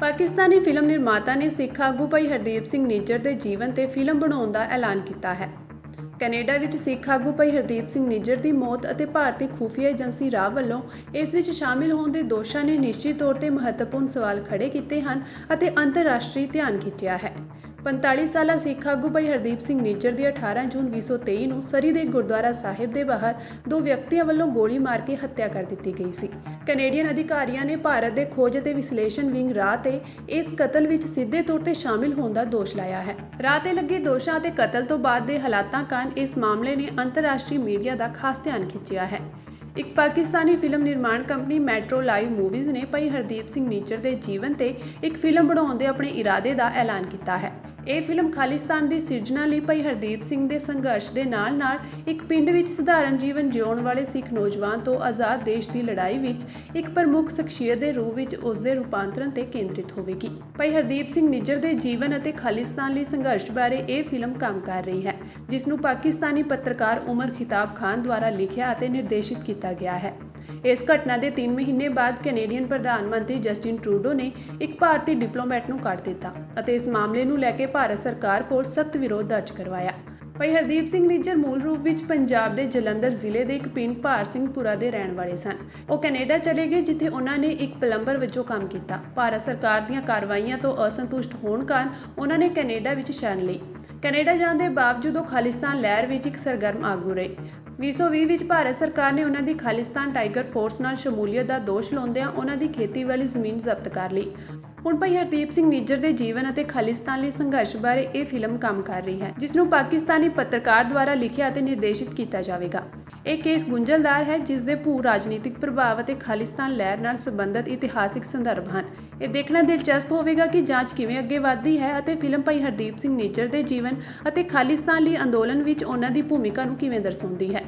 Pakistani film ਨਿਰਮਾਤਾ ਨੇ ਸਿੱਖ ਆਗੂ ਭਾਈ ਹਰਦੀਪ ਸਿੰਘ ਨਿੱਜਰ ਦੇ ਜੀਵਨ ਤੇ ਫਿਲਮ ਬਣਾਉਣ ਦਾ ਐਲਾਨ ਕੀਤਾ ਹੈ। ਕੈਨੇਡਾ ਵਿੱਚ ਸਿੱਖ ਆਗੂ ਭਾਈ ਹਰਦੀਪ ਸਿੰਘ ਨਿੱਜਰ ਦੀ ਮੌਤ ਅਤੇ ਭਾਰਤੀ ਖੁਫੀਆ ਏਜੰਸੀ ਰਾਹ ਵੱਲੋਂ ਇਸ ਵਿੱਚ ਸ਼ਾਮਿਲ ਹੋਣ ਦੇ ਦੋਸ਼ਾਂ ਨੇ ਨਿਸ਼ਚਿਤ ਤੌਰ ਤੇ ਮਹੱਤਵਪੂਰਨ ਸਵਾਲ ਖੜੇ ਕੀਤੇ ਹਨ ਅਤੇ ਅੰਤਰਰਾਸ਼ਟਰੀ ਧਿਆਨ ਖਿੱਚਿਆ ਹੈ। 45 ਸਾਲਾ ਸਿੱਖ ਆਗੂ ਭਾਈ ਹਰਦੀਪ ਸਿੰਘ ਨਿੱਜਰ ਦੀ 18 ਜੂਨ 2023 ਨੂੰ ਸਰੀ ਦੇ ਗੁਰਦੁਆਰਾ ਸਾਹਿਬ ਦੇ ਬਾਹਰ ਦੋ ਵਿਅਕਤੀਆਂ ਵੱਲੋਂ ਗੋਲੀ ਮਾਰ ਕੇ ਹੱਤਿਆ ਕਰ ਦਿੱਤੀ ਗਈ ਸੀ। ਕੈਨੇਡੀਅਨ ਅਧਿਕਾਰੀਆਂ ਨੇ ਭਾਰਤ ਦੇ ਖੋਜ ਅਤੇ ਵਿਸ਼ਲੇਸ਼ਣ ਵਿੰਗ ਰਾਹ ਤੇ ਇਸ ਕਤਲ ਵਿੱਚ ਸਿੱਧੇ ਤੌਰ ਤੇ ਸ਼ਾਮਿਲ ਹੋਣ ਦਾ ਦੋਸ਼ ਲਾਇਆ ਹੈ। ਰਾਹ ਤੇ ਲੱਗੇ ਦੋਸ਼ਾਂ ਅਤੇ ਕਤਲ ਤੋਂ ਬਾਅਦ ਦੇ ਹਾਲਾਤਾਂ ਕਾਰਨ ਇਸ ਮਾਮਲੇ ਨੇ ਅੰਤਰਰਾਸ਼ਟਰੀ ਮੀਡੀਆ ਦਾ ਖਾਸ ਧਿਆਨ ਖਿੱਚਿਆ ਹੈ। ਇੱਕ ਪਾਕਿਸਤਾਨੀ ਫਿਲਮ ਨਿਰਮਾਣ ਕੰਪਨੀ ਮੈਟਰੋ ਲਾਈਵ ਮੂਵੀਜ਼ ਨੇ ਭਾਈ ਹਰਦੀਪ ਸਿੰਘ ਨਿੱਜਰ ਦੇ ਜੀਵਨ ਤੇ ਇੱਕ ਫਿਲਮ ਬਣਾਉਣ ਦੇ ਆਪਣੇ ਇਰਾਦੇ ਦਾ ਐਲਾਨ ਕੀਤਾ ਹੈ। ਇਹ ਫਿਲਮ ਖਾਲਿਸਤਾਨ ਦੀ ਸਿਰਜਣਾ ਲਈ ਭਾਈ ਹਰਦੀਪ ਸਿੰਘ ਦੇ ਸੰਘਰਸ਼ ਦੇ ਨਾਲ-ਨਾਲ ਇੱਕ ਪਿੰਡ ਵਿੱਚ ਸਧਾਰਨ ਜੀਵਨ ਜਿਉਣ ਵਾਲੇ ਸਿੱਖ ਨੌਜਵਾਨ ਤੋਂ ਆਜ਼ਾਦ ਦੇਸ਼ ਦੀ ਲੜਾਈ ਵਿੱਚ ਇੱਕ ਪ੍ਰਮੁੱਖ ਸ਼ਖਸੀਅਤ ਦੇ ਰੂਪ ਵਿੱਚ ਉਸ ਦੇ ਰੂਪਾਂਤਰਨ ਤੇ ਕੇਂਦਰਿਤ ਹੋਵੇਗੀ। ਭਾਈ ਹਰਦੀਪ ਸਿੰਘ ਨਿੱਜਰ ਦੇ ਜੀਵਨ ਅਤੇ ਖਾਲਿਸਤਾਨ ਲਈ ਸੰਘਰਸ਼ ਬਾਰੇ ਇਹ ਫਿਲਮ ਕੰਮ ਕਰ ਰਹੀ ਹੈ, ਜਿਸ ਨੂੰ ਪਾਕਿਸਤਾਨੀ ਪੱਤਰਕਾਰ ਉਮਰ ਖਿਤਾਬ ਖਾਨ ਦੁਆਰਾ ਲਿਖਿਆ ਅਤੇ ਨਿਰਦੇਸ਼ਿਤ ਕੀਤਾ ਗਿਆ ਹੈ। ਇਸ ਘਟਨਾ ਦੇ 3 ਮਹੀਨੇ ਬਾਅਦ ਕੈਨੇਡੀਅਨ ਪ੍ਰਧਾਨ ਮੰਤਰੀ ਜਸਟਿਨ ਟਰੂਡੋ ਨੇ ਇੱਕ ਭਾਰਤੀ ਡਿਪਲੋਮੈਟ ਨੂੰ ਕੱਢ ਦਿੱਤਾ ਅਤੇ ਇਸ ਮਾਮਲੇ ਨੂੰ ਲੈ ਕੇ ਭਾਰਤ ਸਰਕਾਰ ਕੋਲ ਸਖਤ ਵਿਰੋਧ ਦਰਜ ਕਰਵਾਇਆ। ਭਾਈ ਹਰਦੀਪ ਸਿੰਘ ਨਿੱਜਰ ਮੂਲ ਰੂਪ ਵਿੱਚ ਪੰਜਾਬ ਦੇ ਜਲੰਧਰ ਜ਼ਿਲ੍ਹੇ ਦੇ ਇੱਕ ਪਿੰਡ ਭਾਰ ਸਿੰਘਪੁਰਾ ਦੇ ਰਹਿਣ ਵਾਲੇ ਸਨ। ਉਹ ਕੈਨੇਡਾ ਚਲੇ ਗਏ, ਜਿੱਥੇ ਉਹਨਾਂ ਨੇ ਇੱਕ ਪਲੰਬਰ ਵਜੋਂ ਕੰਮ ਕੀਤਾ। ਭਾਰਤ ਸਰਕਾਰ ਦੀਆਂ ਕਾਰਵਾਈਆਂ ਤੋਂ ਅਸੰਤੁਸ਼ਟ ਹੋਣ ਕਾਰਨ ਉਹਨਾਂ ਨੇ ਕੈਨੇਡਾ ਵਿੱਚ ਸ਼ਰਨ ਲਈ। ਕੈਨੇਡਾ ਜਾਣ ਦੇ ਬਾਵਜੂਦ ਉਹ ਖਾਲਿਸਤਾਨ ਲਹਿਰ ਵਿੱਚ ਇੱਕ ਸਰਗਰਮ ਆਗੂ ਰਹੇ। 2020 ਵਿੱਚ ਭਾਰਤ ਸਰਕਾਰ ਨੇ ਉਹਨਾਂ ਦੀ ਖਾਲਿਸਤਾਨ ਟਾਈਗਰ ਫੋਰਸ ਨਾਲ ਸ਼ਮੂਲੀਅਤ ਦਾ ਦੋਸ਼ ਲਾਉਂਦਿਆਂ ਉਹਨਾਂ ਦੀ ਖੇਤੀ ਵਾਲੀ ਜ਼ਮੀਨ ਜ਼ਬਤ ਕਰ ਲਈ। ਹੁਣ ਭਾਈ ਹਰਦੀਪ ਸਿੰਘ ਨਿੱਜਰ ਦੇ ਜੀਵਨ ਅਤੇ ਖਾਲਿਸਤਾਨ ਲਈ ਸੰਘਰਸ਼ ਬਾਰੇ ਇਹ ਫਿਲਮ ਕੰਮ ਕਰ ਰਹੀ ਹੈ, ਜਿਸ ਨੂੰ ਪਾਕਿਸਤਾਨੀ ਪੱਤਰਕਾਰ ਦੁਆਰਾ ਲਿਖਿਆ ਅਤੇ ਨਿਰਦੇਸ਼ਿਤ ਕੀਤਾ ਜਾਵੇਗਾ। ਇਹ ਕੇਸ ਗੁੰਝਲਦਾਰ ਹੈ, ਜਿਸ ਦੇ ਭੂ ਰਾਜਨੀਤਿਕ ਪ੍ਰਭਾਵ ਅਤੇ ਖਾਲਿਸਤਾਨ ਲਹਿਰ ਨਾਲ ਸੰਬੰਧਿਤ ਇਤਿਹਾਸਿਕ ਸੰਦਰਭ ਹਨ। ਇਹ ਦੇਖਣਾ ਦਿਲਚਸਪ ਹੋਵੇਗਾ ਕਿ ਜਾਂਚ ਕਿਵੇਂ ਅੱਗੇ ਵਧਦੀ ਹੈ ਅਤੇ ਫਿਲਮ ਭਾਈ ਹਰਦੀਪ ਸਿੰਘ ਨਿੱਜਰ ਦੇ ਜੀਵਨ ਅਤੇ ਖਾਲਿਸਤਾਨ ਲਈ ਅੰਦੋਲਨ ਵਿੱਚ ਉਹਨਾਂ ਦੀ ਭੂਮਿਕਾ ਨੂੰ ਕਿਵੇਂ ਦਰਸਾਉਂਦੀ ਹੈ।